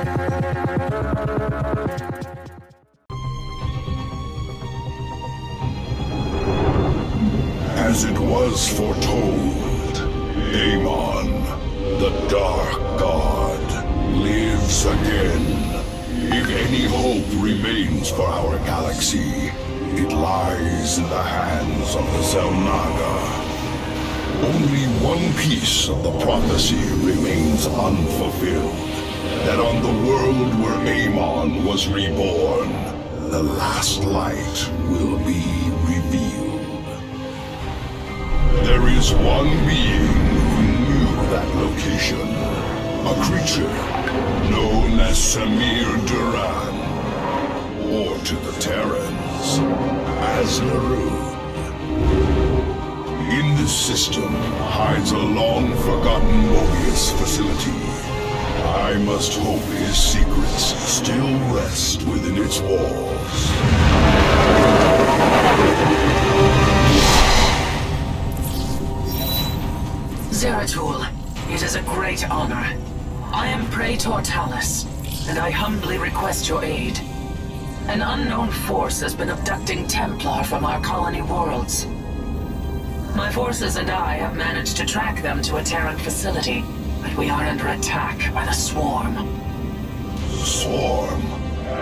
As it was foretold, Amon, the Dark God, lives again. If any hope remains for our galaxy, it lies in the hands of the Xel'Naga. Only one piece of the prophecy remains unfulfilled. That on the world where Amon was reborn, the last light will be revealed. There is one being who knew that location. A creature known as Samir Duran, or to the Terrans, as Zeratul. In this system hides a long-forgotten Mobius facility. I must hope his secrets still rest within its walls. Zeratul, it is a great honor. I am Praetor Talus, and I humbly request your aid. An unknown force has been abducting Templar from our colony worlds. My forces and I have managed to track them to a Terran facility, but we are under attack by the Swarm. Swarm?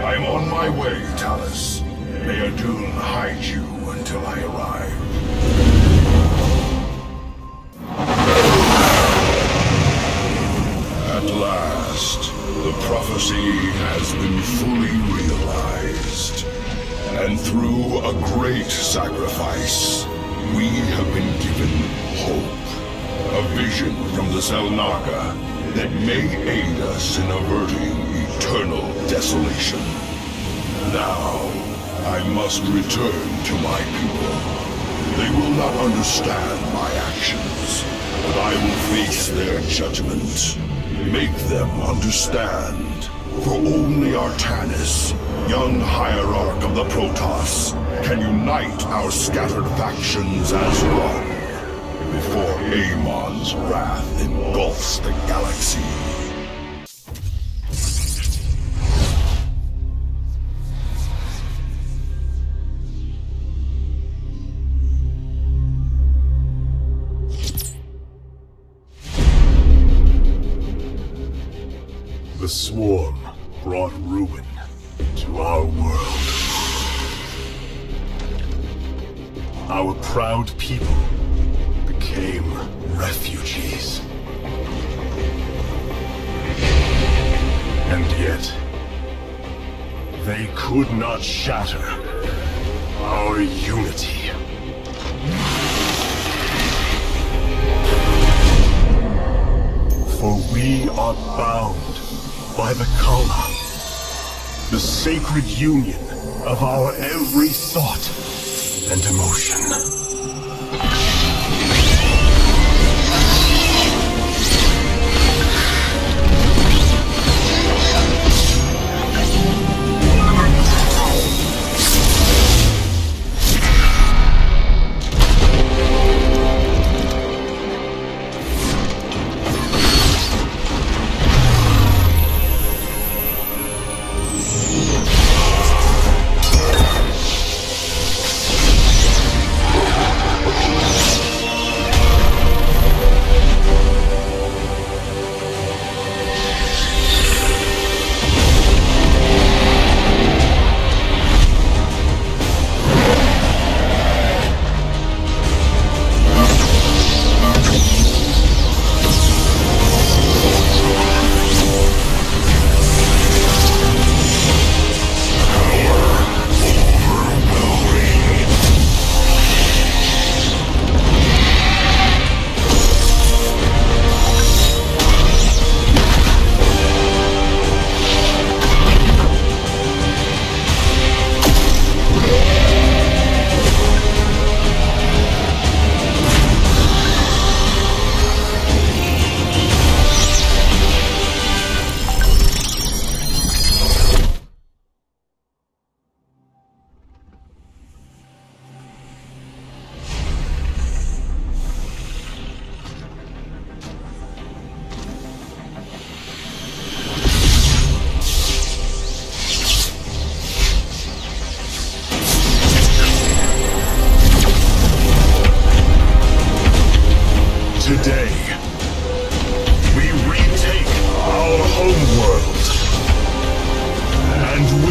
I'm on my way, Talus. May Adun hide you until I arrive. At last, the prophecy has been fully realized. And through a great sacrifice, we have been given hope. A vision from the Xel'Naga that may aid us in averting eternal desolation. Now, I must return to my people. They will not understand my actions, but I will face their judgment. Make them understand. For only Artanis, young hierarch of the Protoss, can unite our scattered factions as one, before Amon's wrath engulfs the galaxy. The Swarm brought ruin to our world. Our proud people became refugees. And yet, they could not shatter our unity. For we are bound by the Kala, the sacred union of our every thought and emotion.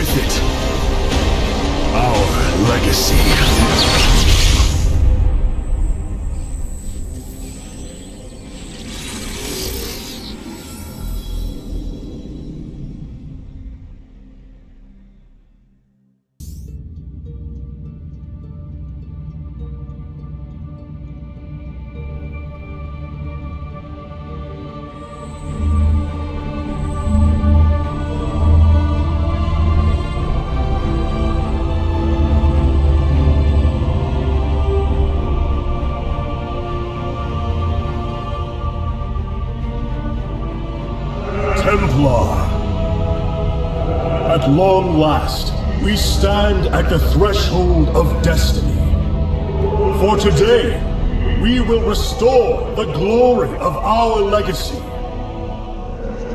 with it, our legacy. At long last, we stand at the threshold of destiny. For today, we will restore the glory of our legacy.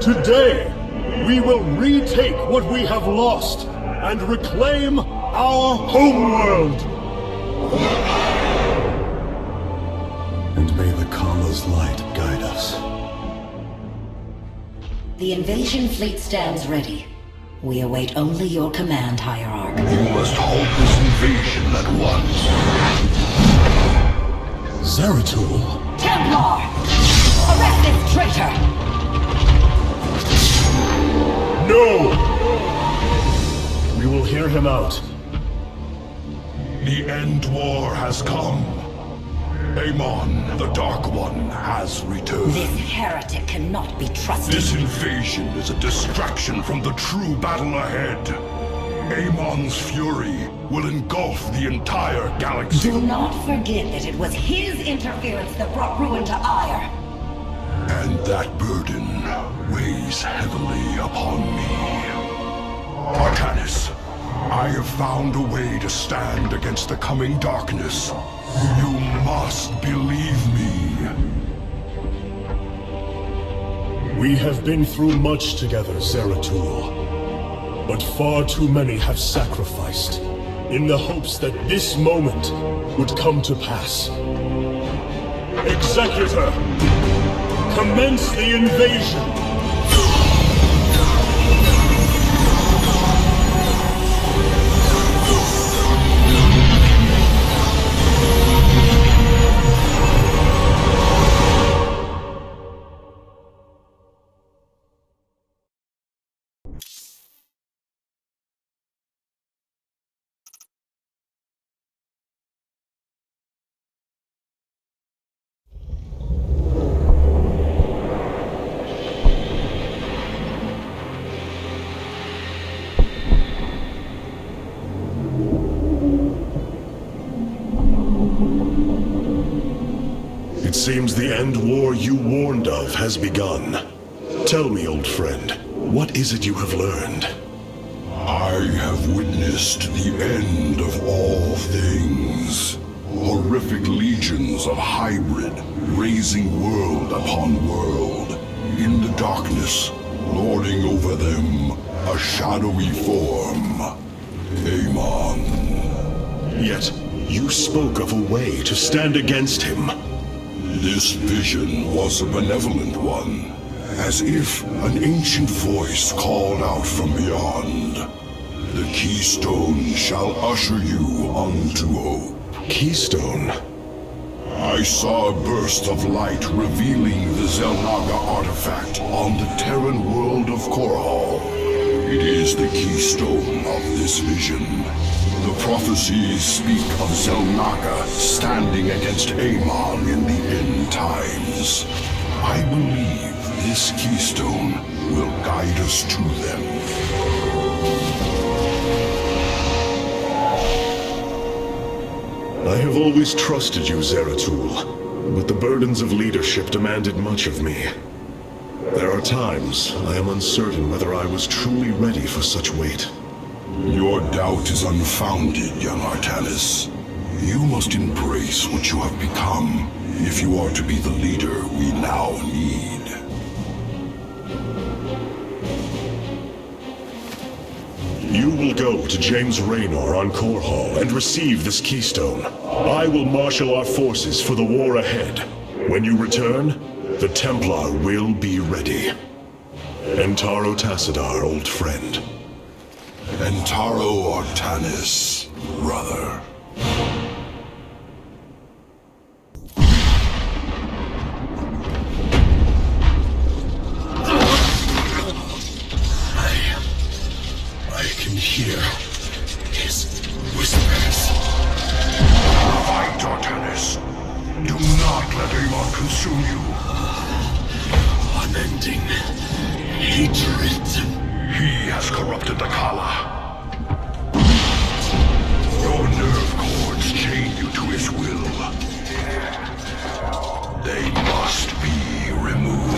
Today, we will retake what we have lost and reclaim our homeworld. And may the Kala's light guide us. The invasion fleet stands ready. We await only your command, Hierarch. You must halt this invasion at once. Zeratul! Templar! Arrest this traitor! No! We will hear him out. The end war has come. Amon, the Dark One, has returned. This heretic cannot be trusted. This invasion is a distraction from the true battle ahead. Amon's fury will engulf the entire galaxy. Do not forget that it was his interference that brought ruin to Ire. And that burden weighs heavily upon me. Artanis, I have found a way to stand against the coming darkness. You must believe me. We have been through much together, Zeratul. But far too many have sacrificed, in the hopes that this moment would come to pass. Executor! Commence the invasion! It seems the end war you warned of has begun. Tell me, old friend, what is it you have learned? I have witnessed the end of all things. Horrific legions of hybrid, raising world upon world. In the darkness, lording over them, a shadowy form. Amon. Yet, you spoke of a way to stand against him. This vision was a benevolent one, as if an ancient voice called out from beyond. The keystone shall usher you unto hope. Keystone? I saw a burst of light revealing the Xel'Naga artifact on the Terran world of Korhal. It is the keystone of this vision. The prophecies speak of Xel'Naga standing against Amon in the end times. I believe this keystone will guide us to them. I have always trusted you, Zeratul, but the burdens of leadership demanded much of me. There are times I am uncertain whether I was truly ready for such weight. Your doubt is unfounded, young Artanis. You must embrace what you have become, if you are to be the leader we now need. You will go to James Raynor on Korhal and receive this keystone. I will marshal our forces for the war ahead. When you return, the Templar will be ready. Entaro Tassadar, old friend. Entaro Artanis, brother. I can hear his whispers. Fight, Artanis. Do not let Amon consume you. Unending hatred. He has corrupted the Kala. Your nerve cords chain you to his will. They must be removed.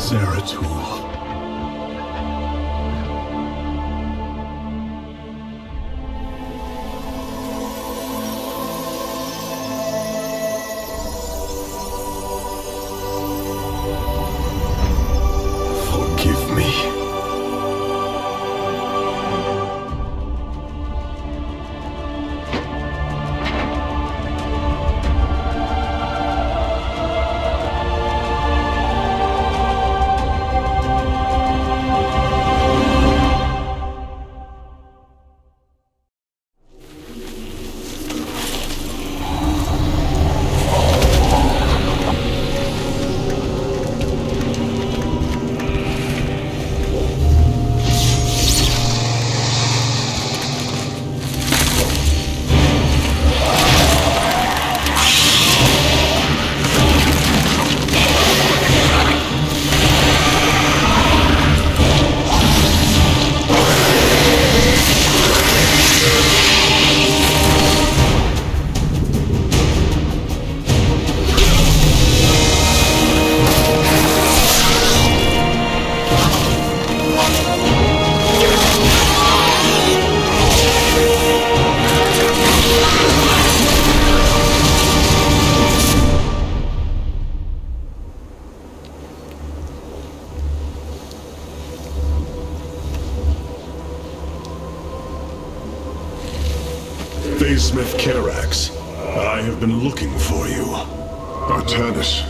Zeratul. Forgive me. Smith Karax, I have been looking for you. Artanis,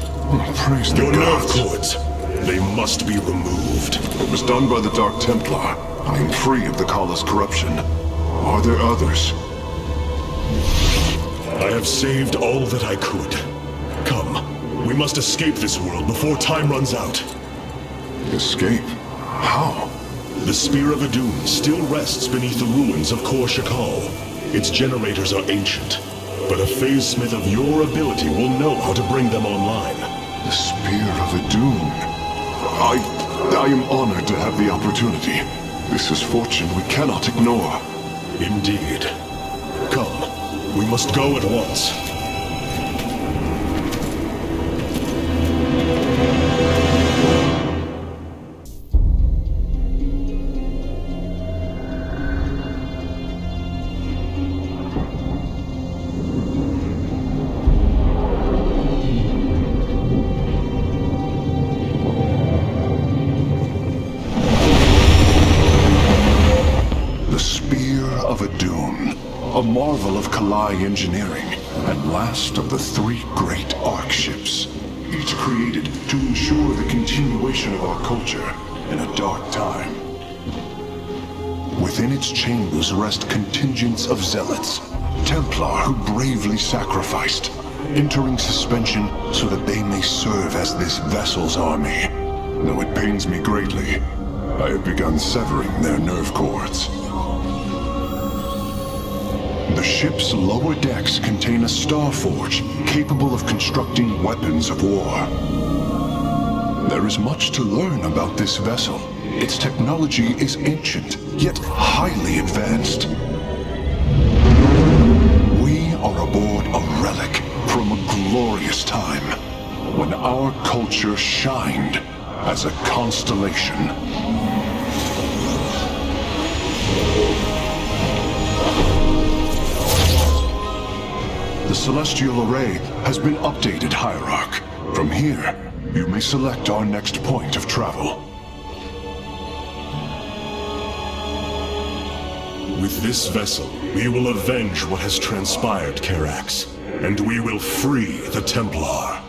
praise the Your nerve gods. cords, they must be removed. It was done by the Dark Templar. I am free of the Kala's corruption. Are there others? I have saved all that I could. Come, we must escape this world before time runs out. Escape? How? The Spear of Adun still rests beneath the ruins of Kor Shakal. Its generators are ancient, but a phase smith of your ability will know how to bring them online. The Spear of Adun. I am honored to have the opportunity. This is fortune we cannot ignore. Indeed. Come, we must go at once. marvel of Kalai engineering, and last of the 3 great Arkships, each created to ensure the continuation of our culture in a dark time. Within its chambers rest contingents of zealots, Templar who bravely sacrificed, entering suspension so that they may serve as this vessel's army. Though it pains me greatly, I have begun severing their nerve cords. The ship's lower decks contain a star forge capable of constructing weapons of war. There is much to learn about this vessel. Its technology is ancient, yet highly advanced. We are aboard a relic from a glorious time, when our culture shined as a constellation. The Celestial Array has been updated, Hierarch. From here, you may select our next point of travel. With this vessel, we will avenge what has transpired, Karax, and we will free the Templar.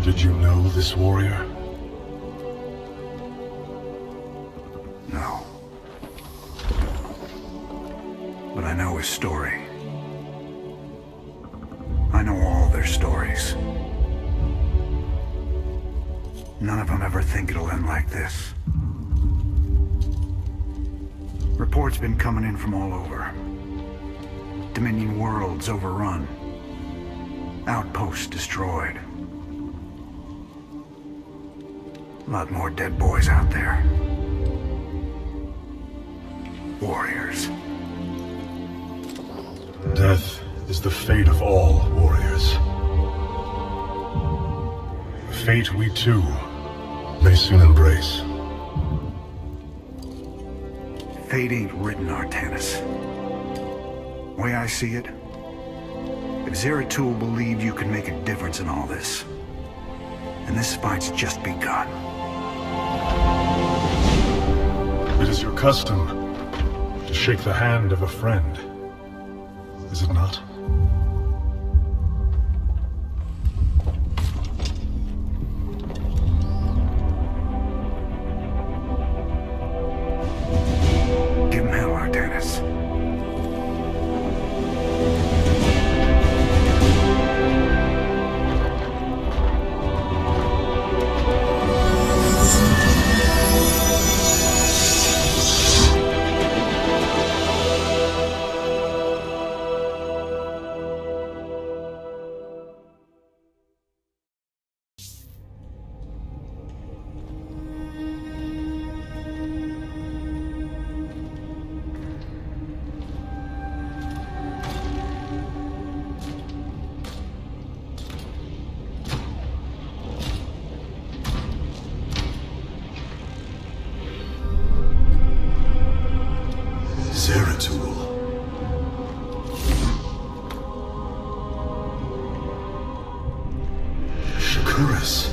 Did you know this warrior? No. But I know his story. I know all their stories. None of them ever think it'll end like this. Reports been coming in from all over. Dominion worlds overrun. Outposts destroyed. A lot more dead boys out there. Warriors. Death is the fate of all warriors. A fate we too may soon embrace. Fate ain't written, Artanis. Way I see it, if Zeratul believed you could make a difference in all this, and this fight's just begun. It is your custom to shake the hand of a friend, is it not? Give him hell, Artanis. Zeratul. Shakuras.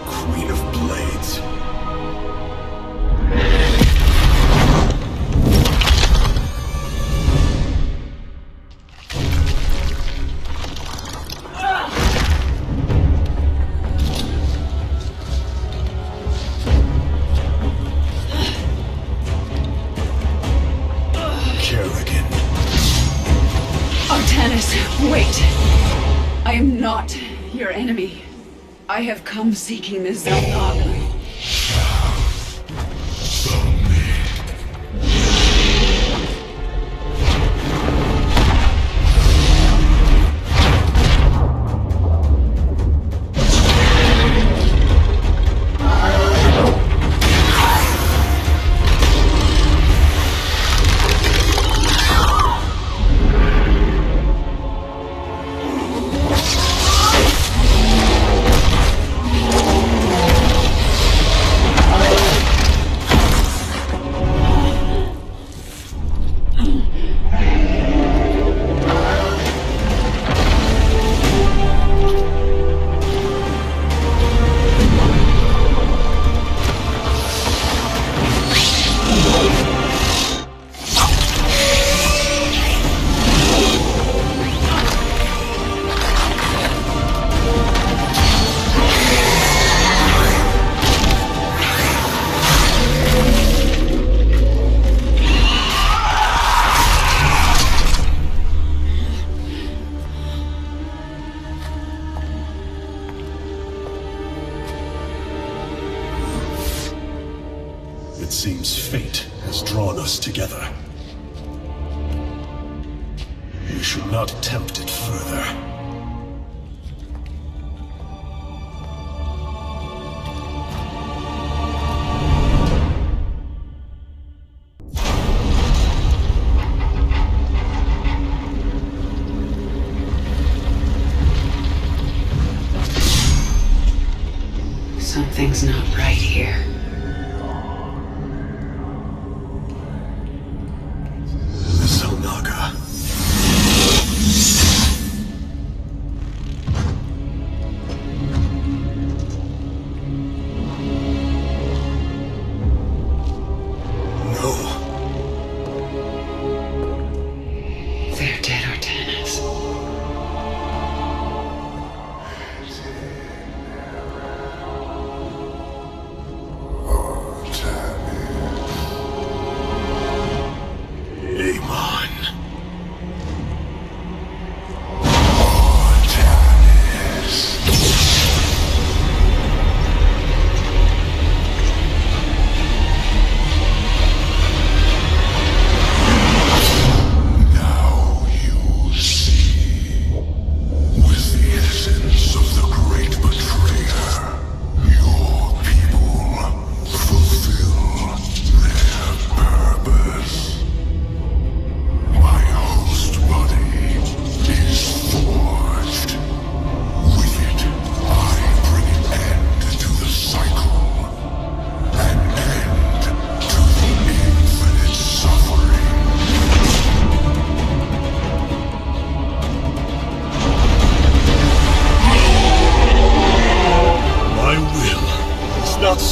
Queen of Blades. Artanis, wait! I am not your enemy. I have come seeking the Xel'Naga. It seems fate has drawn us together. We should not tempt it further. Something's not right here. The Xel'Naga. No. They're dead, Artanis.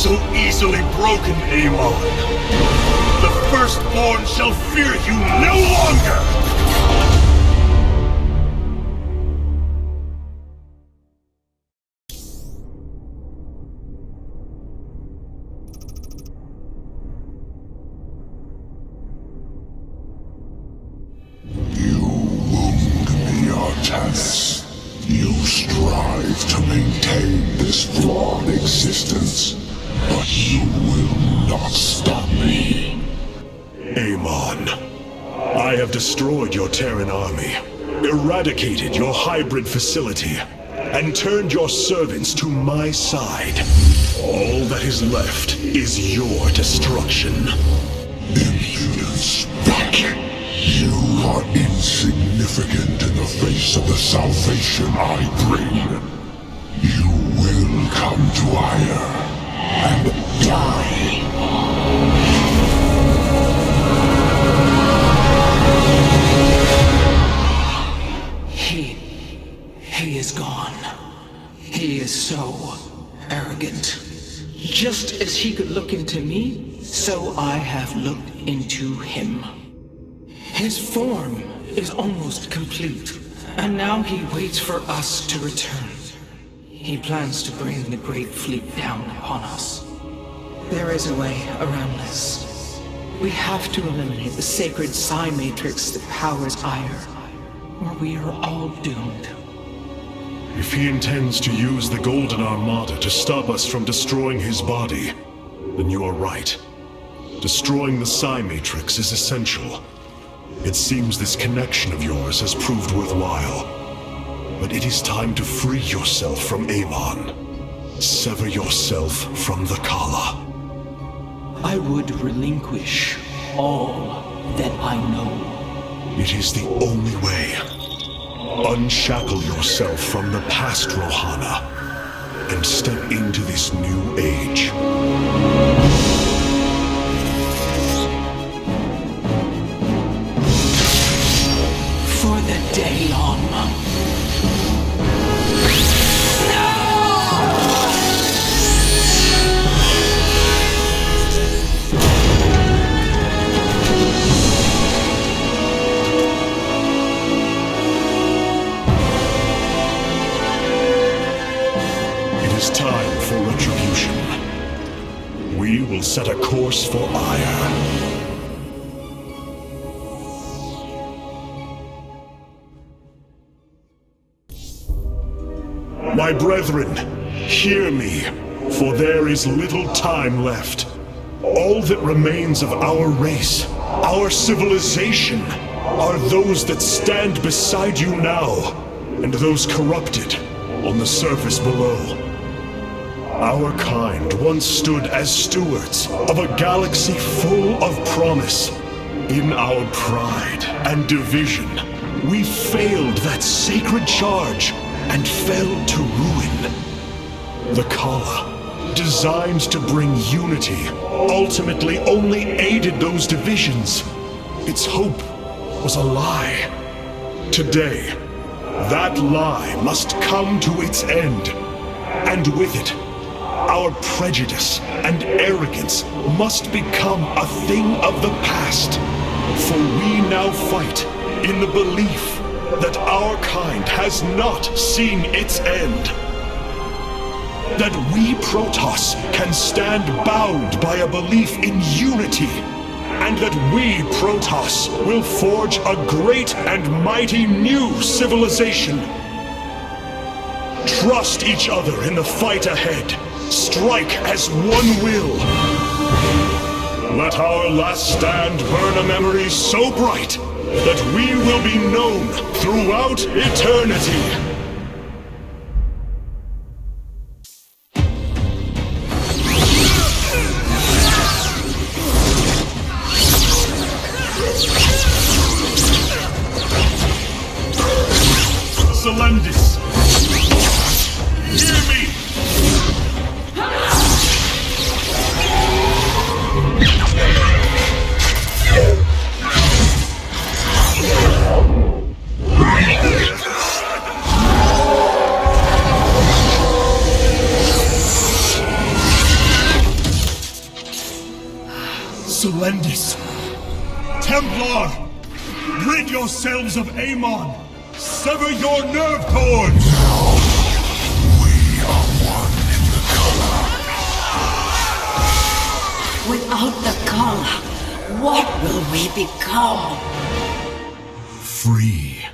so easily broken, Amon. The Firstborn shall fear you no longer! Artanis, you strive to maintain this flawed existence, but you will not stop me. Amon, I have destroyed your Terran army, eradicated your hybrid facility, and turned your servants to my side. All that is left is your destruction. Impudence, fuck! You are insignificant in the face of the salvation I bring. You will come to Ire and die. He is gone. He is so arrogant. Just as he could look into me, so I have looked into him. His form is almost complete, and now he waits for us to return. He plans to bring the Great Fleet down upon us. There is a way around this. We have to eliminate the sacred psi matrix that powers Ire, or we are all doomed. If he intends to use the Golden Armada to stop us from destroying his body, then you are right. Destroying the psi matrix is essential. It seems this connection of yours has proved worthwhile. But it is time to free yourself from Amon. Sever yourself from the Kala. I would relinquish all that I know. It is the only way. Unshackle yourself from the past, Rohana, and step into this new age. For the Daylon. Time for retribution. We will set a course for Ire. My brethren, hear me, for there is little time left. All that remains of our race, our civilization, are those that stand beside you now, and those corrupted on the surface below. Our kind once stood as stewards of a galaxy full of promise. In our pride and division, we failed that sacred charge and fell to ruin. The Kala, designed to bring unity, ultimately only aided those divisions. Its hope was a lie. Today, that lie must come to its end, and with it, our prejudice and arrogance must become a thing of the past, for we now fight in the belief that our kind has not seen its end. That we Protoss can stand bound by a belief in unity, and that we Protoss will forge a great and mighty new civilization. Trust each other in the fight ahead. Strike as one will. Let our last stand burn a memory so bright that we will be known throughout eternity. Selendis, hear me! Splendis! Templar! Rid yourselves of Amon! Sever your nerve cords! We are one in the color. Without the color, what will we become? Free.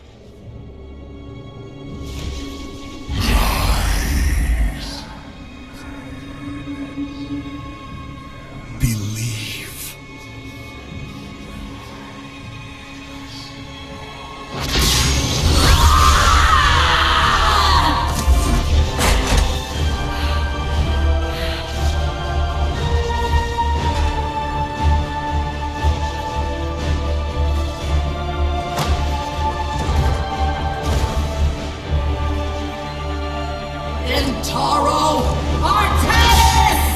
Rise. Believe. Artanis!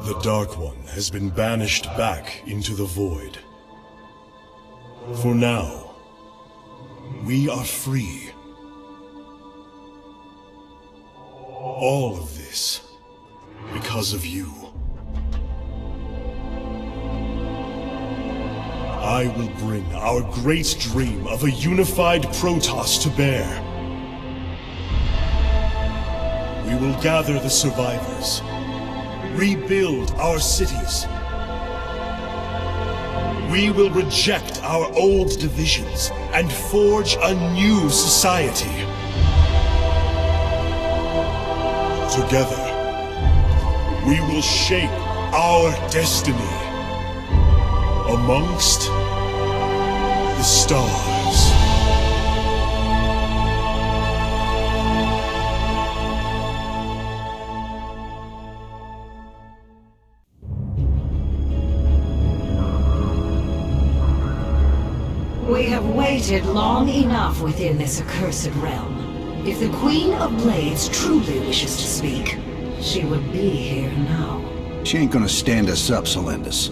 The Dark One has been banished back into the Void. For now, we are free. All of this because of you. I will bring our great dream of a unified Protoss to bear. We will gather the survivors, rebuild our cities. We will reject our old divisions and forge a new society. Together, we will shape our destiny amongst the stars. We have waited long enough within this accursed realm. If the Queen of Blades truly wishes to speak, she would be here now. She ain't gonna stand us up, Celendis.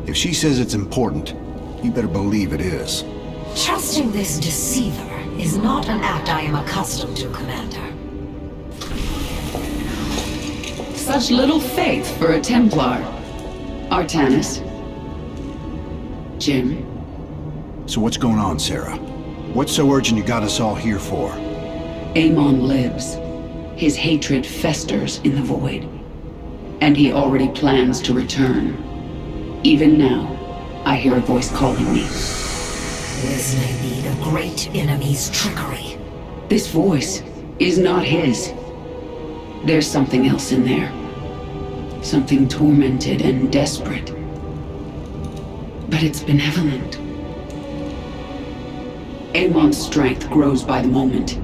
If she says it's important, you better believe it is. Trusting this deceiver is not an act I am accustomed to, Commander. Such little faith for a Templar. Artanis. Jim. So what's going on, Sarah? What's so urgent you got us all here for? Amon lives. His hatred festers in the void. And he already plans to return. Even now, I hear a voice calling me. This may be the great enemy's trickery. This voice is not his. There's something else in there. Something tormented and desperate. But it's benevolent. Amon's strength grows by the moment.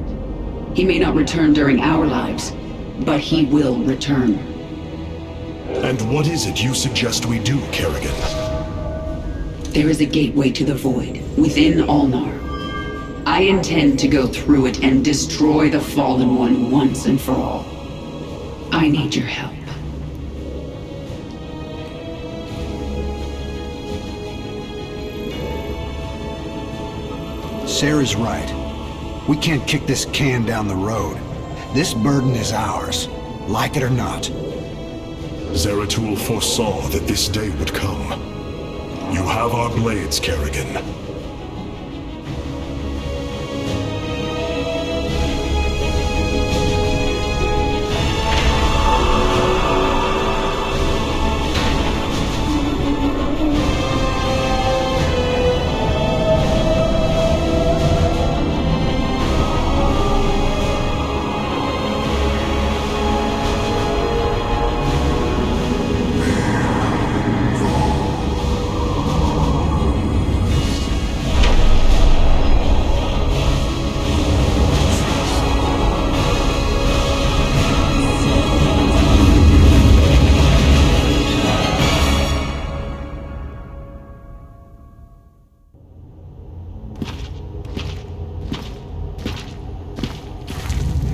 He may not return during our lives, but he will return. And what is it you suggest we do, Kerrigan? There is a gateway to the void, within Ulnar. I intend to go through it and destroy the Fallen One once and for all. I need your help. Sarah's right. We can't kick this can down the road. This burden is ours, like it or not. Zeratul foresaw that this day would come. You have our blades, Kerrigan.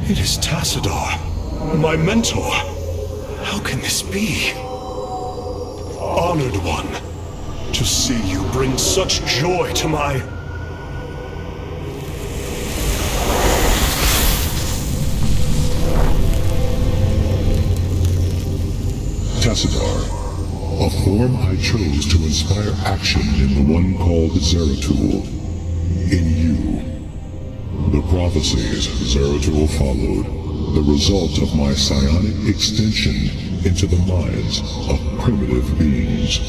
It is Tassadar, my mentor. How can this be? Honored one, to see you bring such joy to my... Tassadar, a form I chose to inspire action in the one called Zeratul. In you. The prophecies Zeratul followed, the result of my psionic extension into the minds of primitive beings.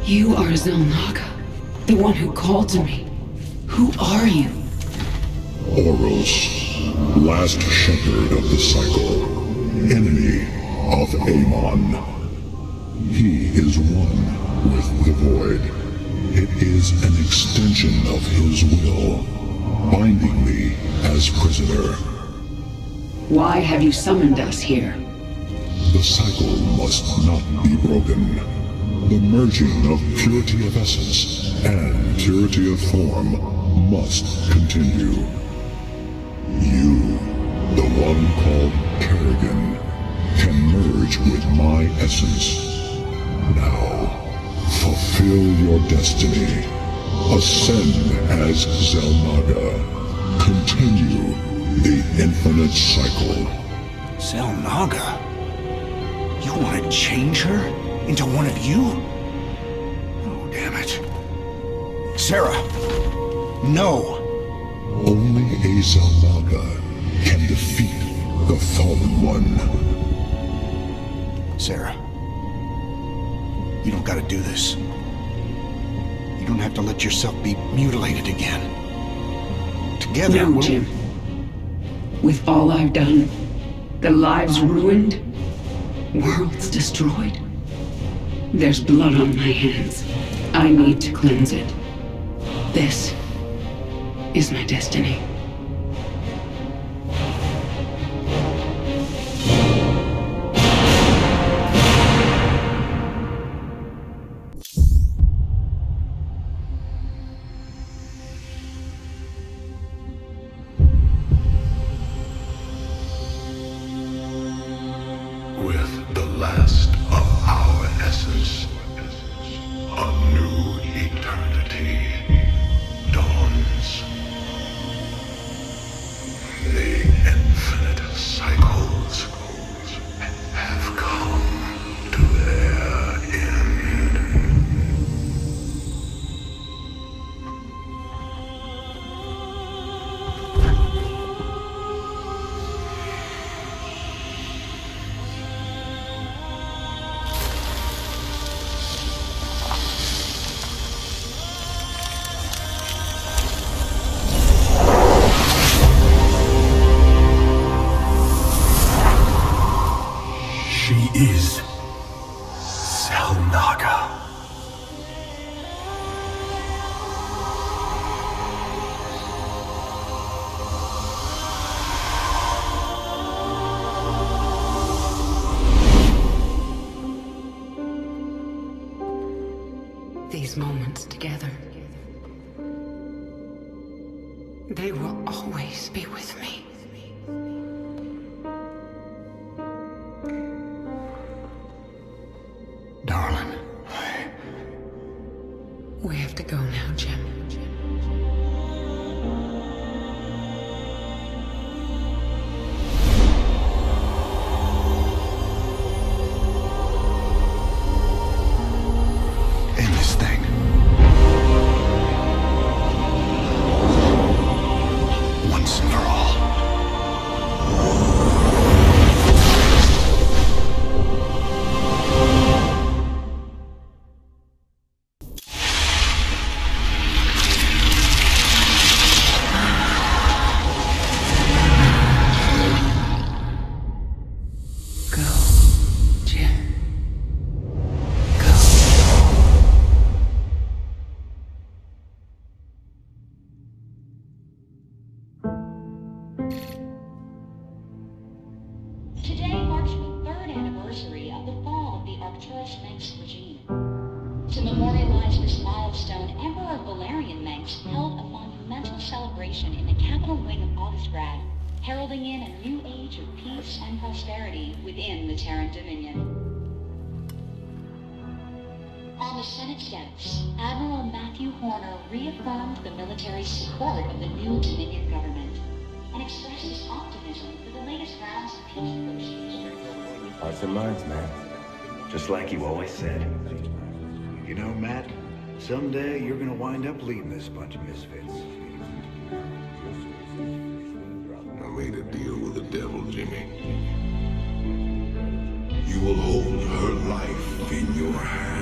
You are Xel'Naga, the one who called to me. Who are you? Oros, last shepherd of the cycle, enemy of Amon. He is one with the void. It is an extension of his will, binding me as prisoner. Why have you summoned us here? The cycle must not be broken. The merging of purity of essence and purity of form must continue. You, the one called Kerrigan, can merge with my essence. Now, fulfill your destiny. Ascend as Xel'Naga. Continue the infinite cycle. Xel'Naga? You want to change her into one of you? Oh, damn it. Sarah! No! Only a Xel'Naga can defeat the Fallen One. Sarah. You don't gotta do this. You don't have to let yourself be mutilated again. Together, No, Jim. With all I've done, the lives ruined, worlds destroyed, there's blood on my hands. I need to cleanse it. This is my destiny. With the last of our essence, a new eternity dawns. The infinite cycles have come to their end. She is Xel'Naga. These moments together, they will always be with me. darling. We have to go now, Jim. End this thing. Once and for all. Today marks the third anniversary of the fall of the Arcturus Manx regime. To memorialize this milestone, Emperor Valerian Manx held a monumental celebration in the capital wing of Augustgrad, heralding in a new age of peace and prosperity within the Terran Dominion. On the Senate steps, Admiral Matthew Horner reaffirmed the military's support of the new Dominion government and expressed his optimism for the latest rounds of peace negotiations. Hearts and minds, man. Just like you always said. You know, Matt, someday you're gonna wind up leading this bunch of misfits. I made a deal with the devil, Jimmy. You will hold her life in your hands.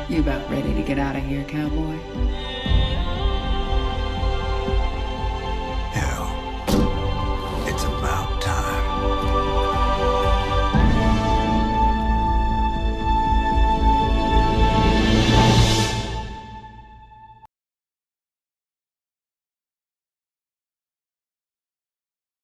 You about ready to get out of here, cowboy?